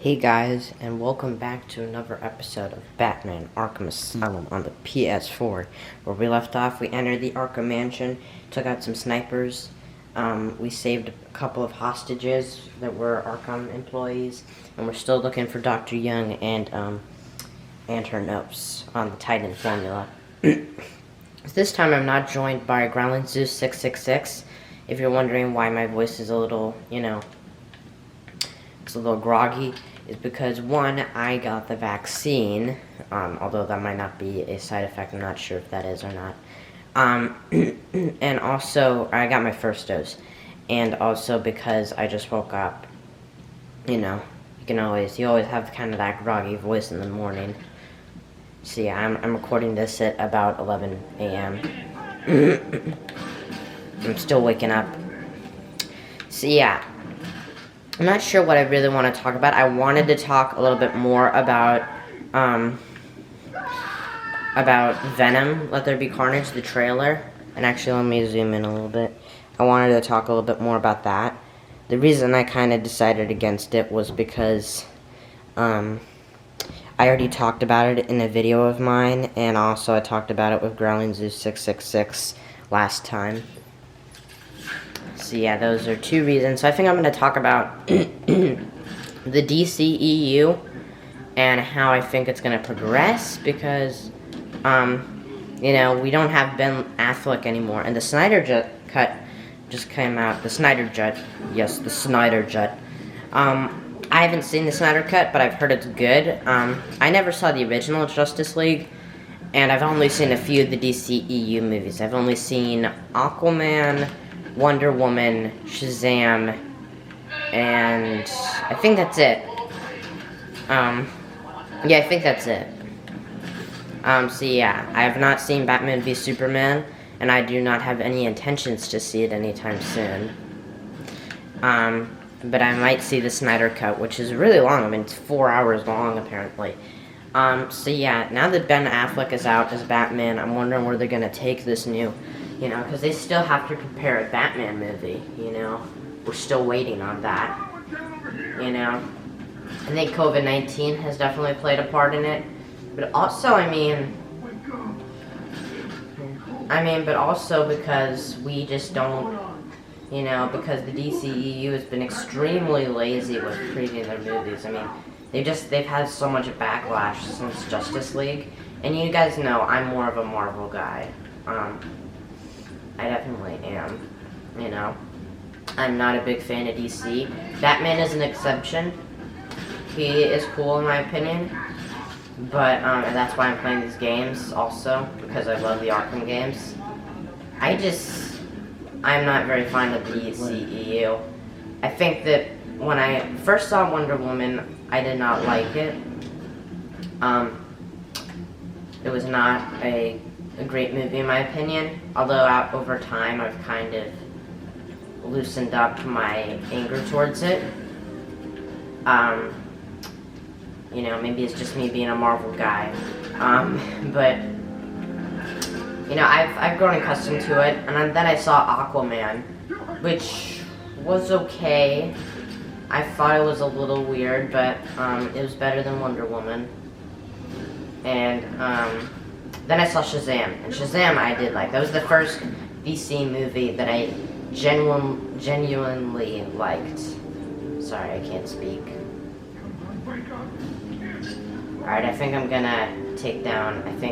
Hey guys, and welcome back to another episode of Batman Arkham Asylum on the PS4. Where we left off, we entered the Arkham Mansion, took out some snipers, we saved a couple of hostages that were Arkham employees, and we're still looking for Dr. Young and her notes on the Titan formula. This time I'm not joined by Growling Zeus 666. If you're wondering why my voice is a little, it's a little groggy, is because one, I got the vaccine, although that might not be a side effect, I'm not sure if that is or not. And also, I got my first dose, and also because I just woke up. You always have kind of that groggy voice in the morning. So yeah, I'm recording this at about 11 a.m. I'm still waking up. So yeah, I'm not sure what I really want to talk about. I wanted to talk a little bit more about Venom, Let There Be Carnage, the trailer. And actually, let me zoom in a little bit. I wanted to talk a little bit more about that. The reason I kind of decided against it was because I already talked about it in a video of mine, and also I talked about it with Growling Zeus 666 last time. So yeah, those are two reasons. So I think I'm going to talk about the DCEU and how I think it's going to progress because, we don't have Ben Affleck anymore. And the Snyder Cut just came out. The Snyder Cut. Yes, the Snyder Cut. I haven't seen the Snyder Cut, but I've heard it's good. I never saw the original Justice League, and I've only seen a few of the DCEU movies. I've only seen Aquaman, Wonder Woman, Shazam, and I think that's it. Yeah, I think that's it. So yeah, I have not seen Batman v Superman, and I do not have any intentions to see it anytime soon. But I might see the Snyder Cut, which is really long. I mean, it's 4 hours long, apparently. So yeah, now that Ben Affleck is out as Batman, I'm wondering where they're gonna take this new, because they still have to prepare a Batman movie, We're still waiting on that, I think COVID-19 has definitely played a part in it, but also, but also because we just don't, because the DCEU has been extremely lazy with previewing their movies. They've had so much backlash since Justice League, and you guys know I'm more of a Marvel guy. I definitely am, I'm not a big fan of DC. Batman is an exception. He is cool in my opinion, but and that's why I'm playing these games also, because I love the Arkham games. I'm not very fond of the DCEU. I think that when I first saw Wonder Woman, I did not like it. It was not a great movie in my opinion, although over time I've kind of loosened up my anger towards it. Maybe it's just me being a Marvel guy, but I've grown accustomed to it, and then I saw Aquaman, which was okay. I thought it was a little weird, but it was better than Wonder Woman. And then I saw Shazam, and Shazam I did like. That was the first DC movie that I genuinely liked. Sorry, I can't speak. Alright, I think I'm gonna take down, if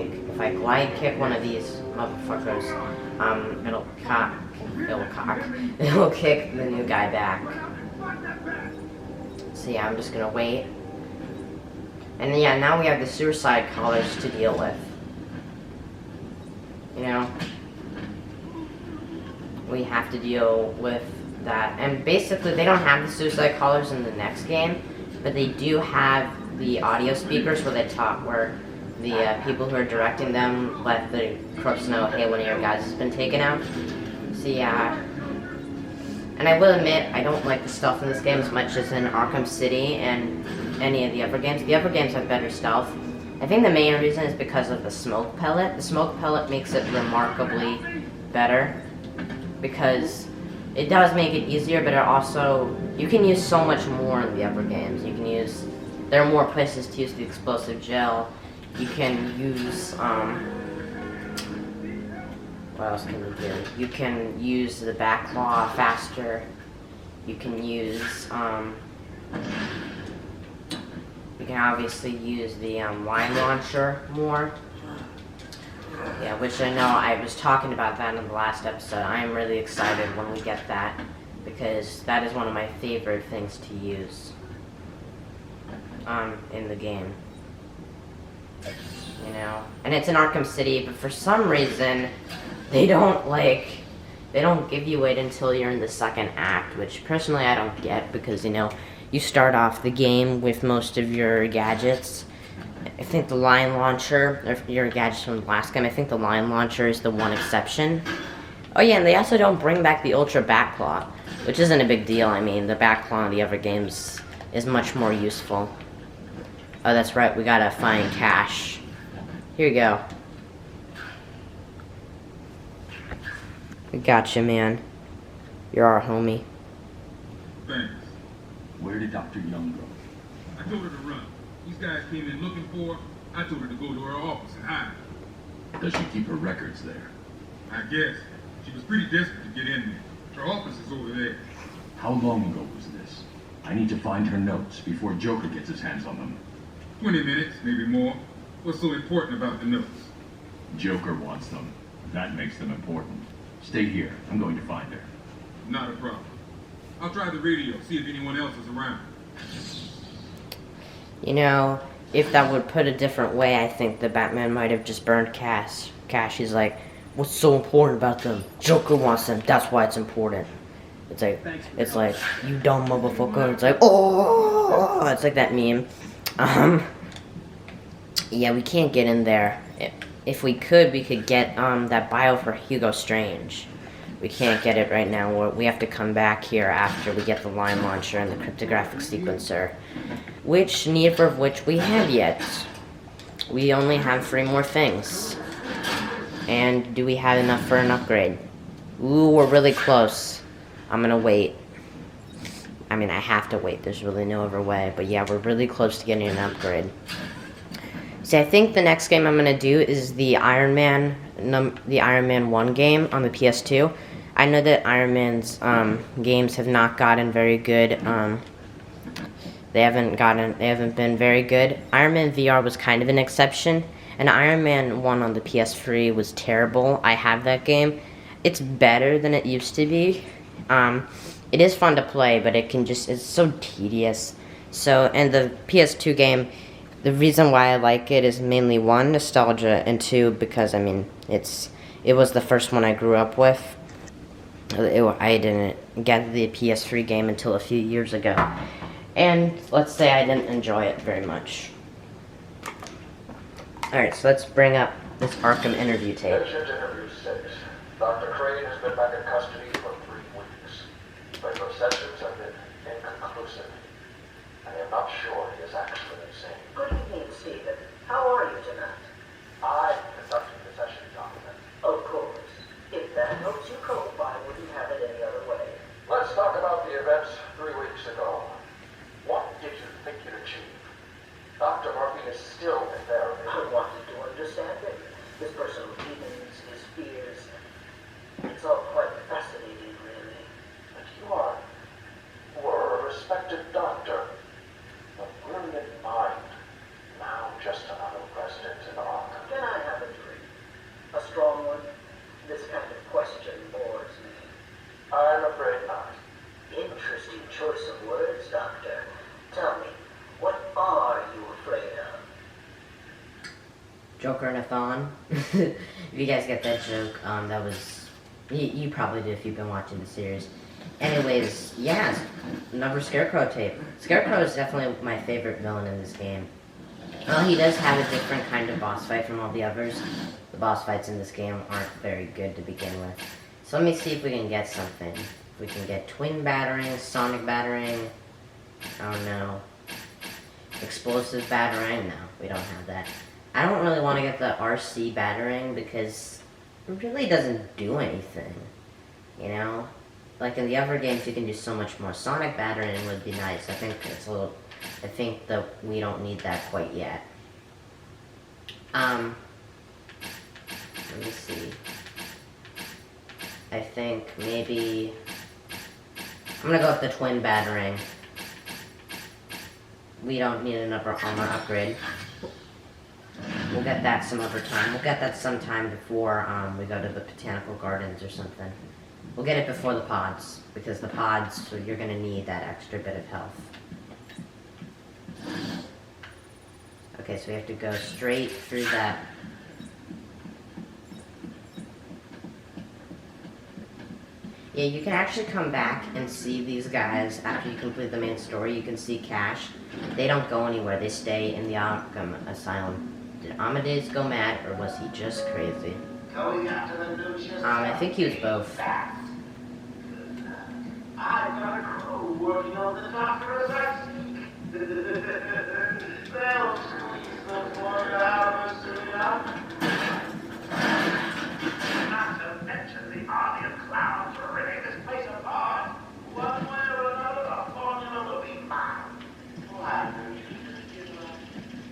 I glide kick one of these motherfuckers, it'll kick the new guy back. So yeah, I'm just gonna wait. And then, yeah, now we have the suicide collars to deal with. We have to deal with that. And basically, they don't have the suicide collars in the next game, but they do have the audio speakers where they talk, where the people who are directing them let the crooks know, hey, one of your guys has been taken out. So yeah. And I will admit, I don't like the stealth in this game as much as in Arkham City and any of the other games. The other games have better stealth. I think the main reason is because of the smoke pellet. The smoke pellet makes it remarkably better because it does make it easier, but it also, you can use so much more in the other games. You can use, there are more places to use the explosive gel. You can use, what else can you do? You can use the back claw faster. You can use, you can obviously use the line launcher more. Yeah, which I know I was talking about that in the last episode. I am really excited when we get that, because that is one of my favorite things to use in the game. You know, and it's in Arkham City, but for some reason they don't give you it until you're in the second act, which personally I don't get, because you know, you start off the game with most of your gadgets. I think the line launcher, or your gadgets from the last game, I think the line launcher is the one exception. Oh yeah, and they also don't bring back the Ultra Backclaw, which isn't a big deal. I mean, the Backclaw in the other games is much more useful. Oh, that's right, we gotta find Cash. Here you go. We gotcha, man. You're our homie. Thanks. Where did Dr. Young go? I told her to run. These guys came in looking for her. I told her to go to her office and hide. Does she keep her records there? I guess. She was pretty desperate to get in there. Her office is over there. How long ago was this? I need to find her notes before Joker gets his hands on them. 20 minutes, maybe more. What's so important about the notes? Joker wants them. That makes them important. Stay here. I'm going to find her. Not a problem. I'll try the radio, see if anyone else is around. You know, if that would put a different way, I think the Batman might have just burned Cash. He's like, what's so important about them? Joker wants them, that's why it's important. It's like, you dumb motherfucker. It's like, oh, it's like that meme. Yeah, we can't get in there. If we could get that bio for Hugo Strange. We can't get it right now. We have to come back here after we get the line launcher and the cryptographic sequencer, neither of which we have yet. We only have 3 more things. And do we have enough for an upgrade? Ooh, we're really close. I'm gonna wait. I mean, I have to wait. There's really no other way. But yeah, we're really close to getting an upgrade. See, I think the next game I'm gonna do is the Iron Man 1 game on the PS2. I know that Iron Man's games have not gotten very good. They haven't been very good. Iron Man VR was kind of an exception, and Iron Man 1 on the PS3 was terrible. I have that game. It's better than it used to be. It is fun to play, but it's so tedious. So, and the PS2 game, the reason why I like it is mainly 1, nostalgia, and 2, because I mean, it was the first one I grew up with. I didn't get the PS3 game until a few years ago, and let's say I didn't enjoy it very much. Alright, so let's bring up this Arkham interview tape. Patient interview 6. Dr. Crane has been back in custody for 3 weeks, but your sessions have been inconclusive. I am not sure he is actually insane. Good evening, Stephen. How are you tonight? I conducted the session document. Of course. If that helps you cope, I wouldn't have it any other way. Let's talk about the events 3 weeks ago. What did you think you'd achieve? Dr. Murphy is still in therapy. I wanted to understand him. His personal demons, his fears. It's all quite fascinating, really. But you were a respected doctor. A brilliant mind. Now just another president in Arkham. Can I have a drink? A strong one? This kind of question bores me. I'm afraid not. Interesting choice of words, Doctor. Tell me, what are you afraid of? Joker-a-thon. If you guys get that joke, that was... You probably did if you've been watching the series. Anyways, yeah, another Scarecrow tape. Scarecrow is definitely my favorite villain in this game. Well, he does have a different kind of boss fight from all the others. The boss fights in this game aren't very good to begin with. So let me see if we can get something. We can get twin battering, sonic battering. Oh no. Explosive battering? No, we don't have that. I don't really want to get the RC battering because it really doesn't do anything. You know? like in the other games, you can do so much more. Sonic battering would be nice. I think that we don't need that quite yet. Let me see. I think maybe I'm gonna go with the twin battering. We don't need another armor upgrade. We'll get that some other time. We'll get that sometime before we go to the botanical gardens or something. We'll get it before the pods, because the pods, so you're gonna need that extra bit of health. Okay, so we have to go straight through that. Yeah, you can actually come back and see these guys after you complete the main story. You can see Cash. They don't go anywhere. They stay in the Arkham Asylum. Did Amadeus go mad, or was he just crazy? I think he was both. I've got a crew working on the doctor as I speak. They'll squeeze the boy out as soon enough. Not to mention the army of clowns for ripping this place apart. One way or another, the formula will be found. Why don't you just give up?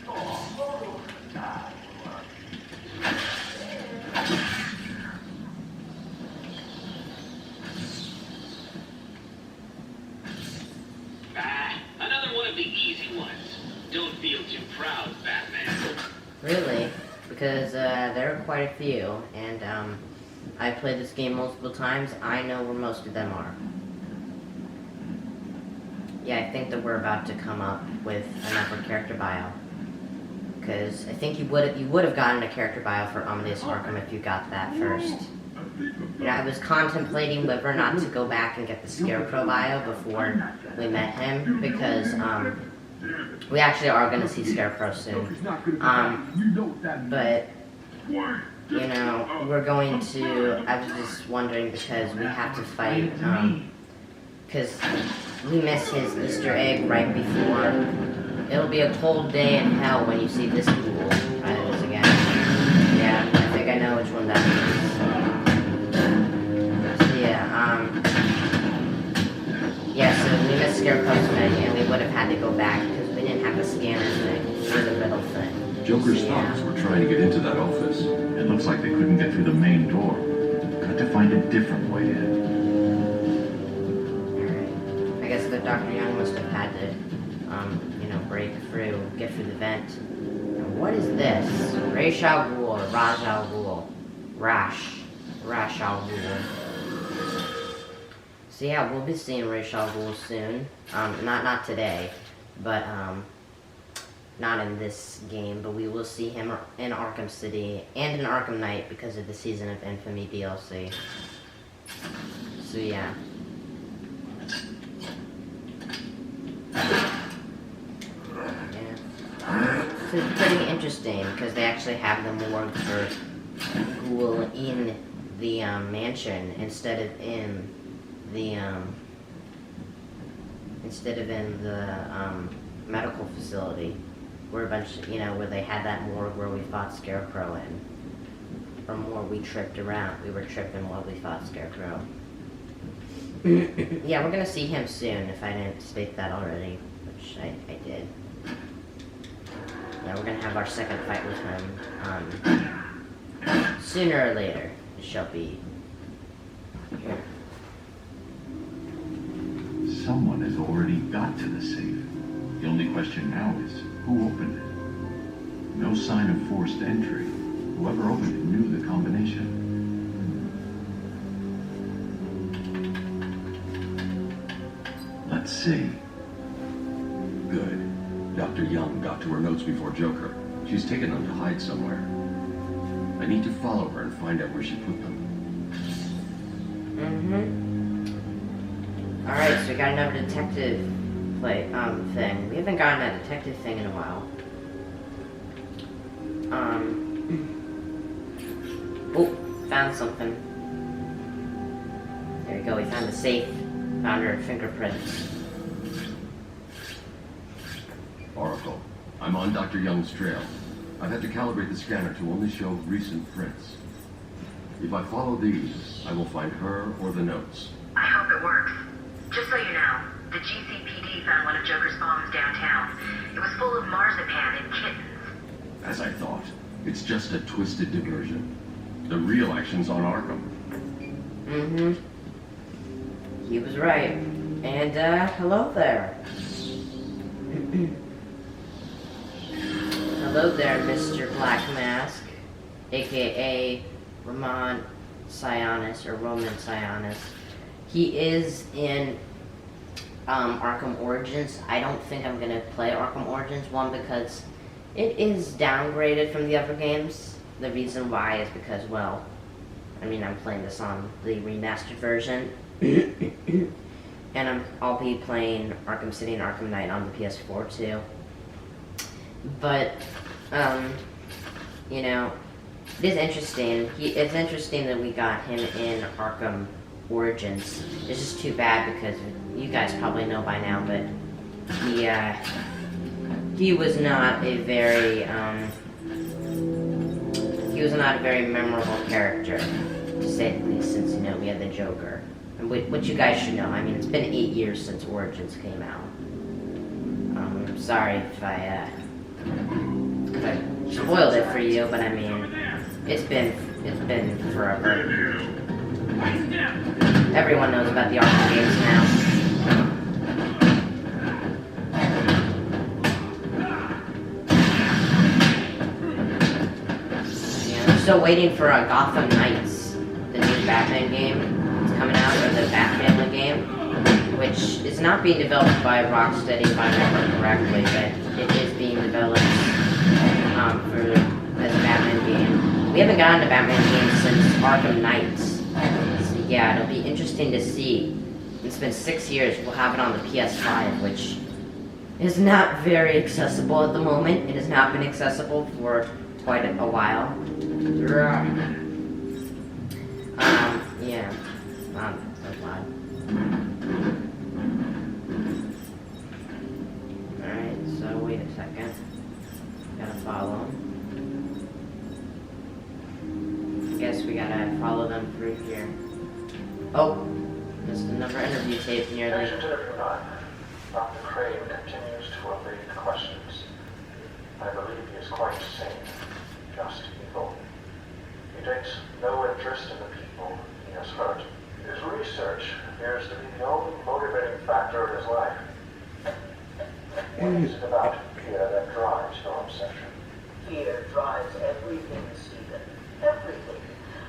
Go on, die. Another one of the easy ones. Don't feel too proud, Batman. Really? Because there are quite a few, and I've played this game multiple times. I know where most of them are. Yeah, I think that we're about to come up with another character bio. Because I think you would have gotten a character bio for Amadeus Arkham if you got that first. You know, I was contemplating whether or not to go back and get the Scarecrow bio before we met him, because we actually are going to see Scarecrow soon. But, you know, we're going to, I was just wondering because we have to fight, because we missed his Easter egg right before. It'll be a cold day in hell when you see this pool. Try this again. Yeah, I think I know which one that is. Yeah, so we missed Scarecrow's thing, and we would have had to go back because we didn't have the scanner thing, or the Riddle thing. Joker's So, thugs were trying to get into that office. It looks like they couldn't get through the main door. Got to find a different way in. Alright. I guess the Dr. Young must have had to, you know, break through, get through the vent. Now, what is this? Ra's al Ghul, or Ra's al Ghul. Ra's al Ghul. So yeah, we'll be seeing Ra's al Ghul soon. Not today, but not in this game, but we will see him in Arkham City and in Arkham Knight because of the Season of Infamy DLC. So yeah. So it's pretty interesting because they actually have the morgue for Ghul in the mansion instead of in the medical facility, where a bunch, you know, where they had that morgue where we fought Scarecrow in, or more we tripped around. We were tripping while we fought Scarecrow. Yeah, we're gonna see him soon. If I didn't state that already, which I did. Yeah, we're gonna have our second fight with him. Sooner or later, it shall be. Here. Someone has already got to the safe. The only question now is, who opened it? No sign of forced entry. Whoever opened it knew the combination. Let's see. Good. Dr. Young got to her notes before Joker. She's taken them to hide somewhere. I need to follow her and find out where she put them. Alright, so we got another detective thing. We haven't gotten a detective thing in a while. Oh, found something. There we go, we found the safe. Found her fingerprints. Oracle, I'm on Dr. Young's trail. I've had to calibrate the scanner to only show recent prints. If I follow these, I will find her or the notes. I hope it works. Just so you know, the GCPD found one of Joker's bombs downtown. It was full of marzipan and kittens. As I thought, it's just a twisted diversion. The real action's on Arkham. Mm-hmm. He was right. And, hello there. Hello there, Mr. Black Mask, aka Roman Sionis, or Roman Sionis. He is in Arkham Origins. I don't think I'm gonna play Arkham Origins, one, because it is downgraded from the other games. The reason why is because, well, I mean, I'm playing this on the remastered version. And I'll be playing Arkham City and Arkham Knight on the PS4 too. But, you know, it is interesting. It's interesting that we got him in Arkham Origins. It's just too bad because you guys probably know by now, but he was not a very memorable character, to say the least, since, you know, we had the Joker. And what you guys should know, I mean, it's been 8 years since Origins came out. I'm sorry if I spoiled it for you, but I mean, it's been forever. Everyone knows about the Arkham games now. Yeah, I'm still waiting for Gotham Knights, the new Batman game. Coming out, or the Batman game, which is not being developed by Rocksteady, if I remember correctly, but it is being developed as a Batman game. We haven't gotten a Batman game since Arkham Knights, so yeah, it'll be interesting to see. It's been 6 years. We'll have it on the PS5, which is not very accessible at the moment. It has not been accessible for quite a while. Yeah. So loud. Alright, so wait a second. Gotta follow. I guess we gotta follow them through here. Oh! Missed another interview tape nearly. Patient interview 9. Dr. Crane continues to evade questions. I believe he is quite sane, just evil. He takes no interest in the people he has hurt. His research appears to be the only motivating factor in his life. What is it about fear that drives your obsession? Fear drives everything, Stephen. Everything.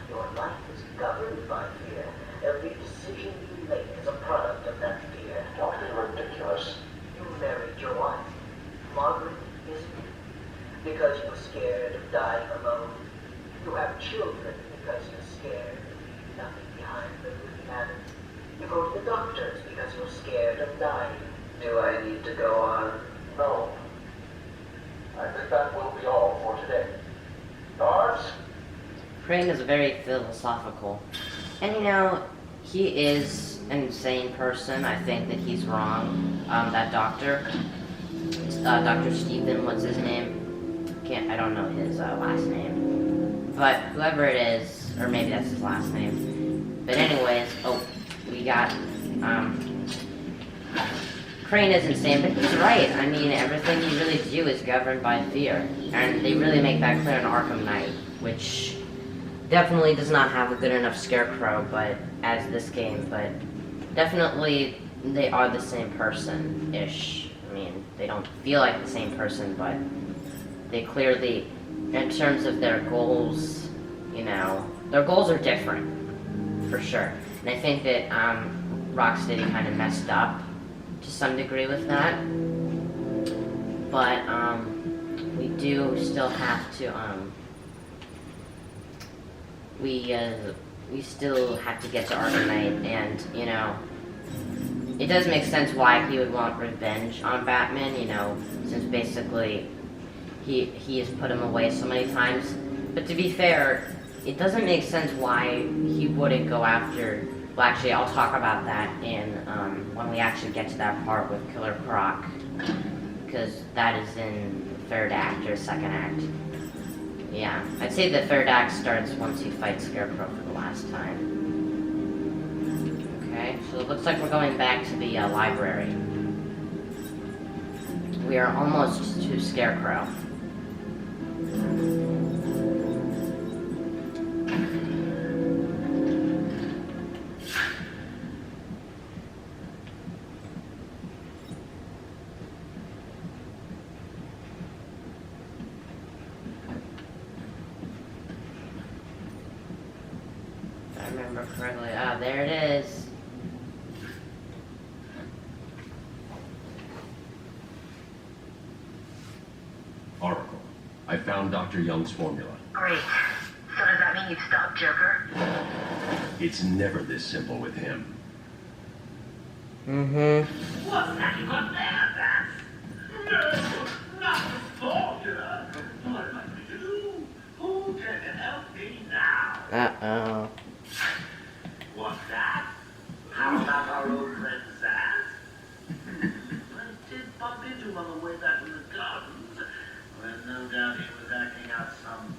Your life is governed by fear. Every decision you make is a product of that fear. Don't be ridiculous. You married your wife, Margaret, isn't it? Because you were scared of dying alone. You have children because you're scared of leaving nothing behind but looking at it. You go to the doctors because you're scared of dying. Do I need to go on? No. I think that will be all for today. Guards? Crane is very philosophical. And you know, he is an insane person. I think that he's wrong. That doctor, Dr. Stephen, what's his name? I don't know his last name. But whoever it is, or maybe that's his last name. But anyways, we got, Crane is insane, but he's right. I mean, everything you really do is governed by fear. And they really make that clear in Arkham Knight, which definitely does not have a good enough scarecrow, but as this game, but definitely they are the same person-ish. I mean, they don't feel like the same person, but they clearly, in terms of their goals, you know, their goals are different, for sure. And I think that Rocksteady kind of messed up to some degree with that. But we do still have to we still have to get to Arkham Knight, and you know, it does make sense why he would want revenge on Batman, you know, since basically he has put him away so many times. But to be fair, it doesn't make sense why he wouldn't go after. Well, actually, I'll talk about that in when we actually get to that part with Killer Croc, because that is in the third act or second act. Yeah, I'd say the third act starts once you fight Scarecrow for the last time. Okay, so it looks like we're going back to the library. We are almost to Scarecrow. If I remember correctly. Ah, there it is. Oracle, I found Dr. Young's formula. Great. So does that mean you've stopped Joker? It's never this simple with him. Mm-hmm. What's that you got there, Bats? No, not the formula. What am I going to do? Who can help me now? Uh-oh. What's that? How about our old friend Zaz? I did bump into him on the way back from the gardens, when no doubt he was acting out some